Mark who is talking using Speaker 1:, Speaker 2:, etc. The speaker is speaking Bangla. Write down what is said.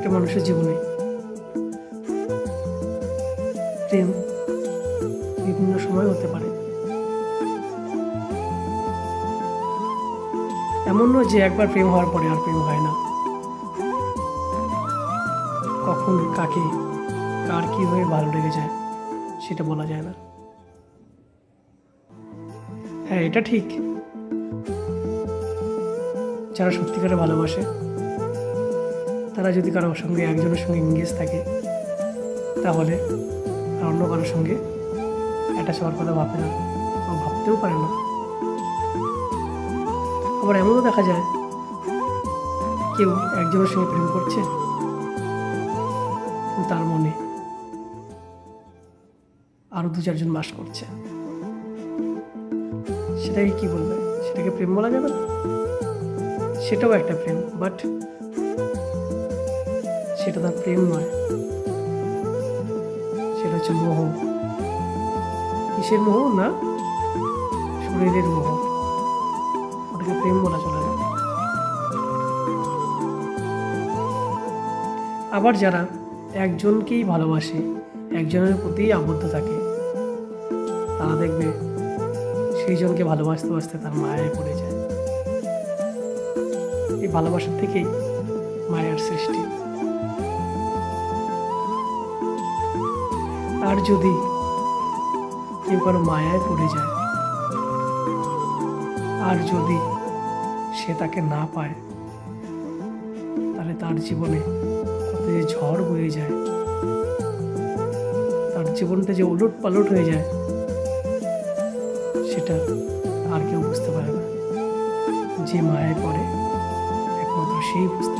Speaker 1: একটা মানুষের জীবনে প্রেম বিভিন্ন সময় হতে পারে। এমন নয় যে একবার প্রেম হওয়ার পরে আর প্রেম হয় না। কখন কাকে কার কী হয়ে ভালো লেগে যায় সেটা বলা যায় না। হ্যাঁ, এটা ঠিক, যারা সত্যিকারে ভালোবাসে তারা যদি কারোর সঙ্গে একজনের সঙ্গে এঙ্গেজ থাকে তাহলে আর অন্য কারোর সঙ্গে অ্যাটাচ হওয়ার কথা ভাবে না বা ভাবতেও পারে না। আবার এমনও দেখা যায় কেউ একজনের সঙ্গে প্রেম করছে তার মনে আরও 2-4 জন বাস করছে। সেটাকে কি বলবে? সেটাকে প্রেম বলা যাবে না? সেটাও একটা প্রেম, বাট সেটা তার প্রেম নয়, সেটা হচ্ছে মোহ। কিসের মোহ? না, শরীরের মোহ। ওটাকে প্রেম বলা চলে না। আবার যারা একজনকেই ভালোবাসে, একজনের প্রতিই আবদ্ধ থাকে, তারা দেখবে সেই জনকে ভালোবাসতে বাসতে তার মায়ায় পড়ে যায়। এই ভালোবাসার থেকেই মায়ার সৃষ্টি। আর যদি কেউ কারো মায়ায় পড়ে যায়, আর যদি সে তাকে না পায়, তাহলে তার জীবনে কত যে ঝড় বয়ে যায়, তার জীবনটা যে উলট পালট হয়ে যায়, সেটা আর কেউ বুঝতে পারে না। যে মায়ায় পড়ে একমাত্র সেই বুঝতে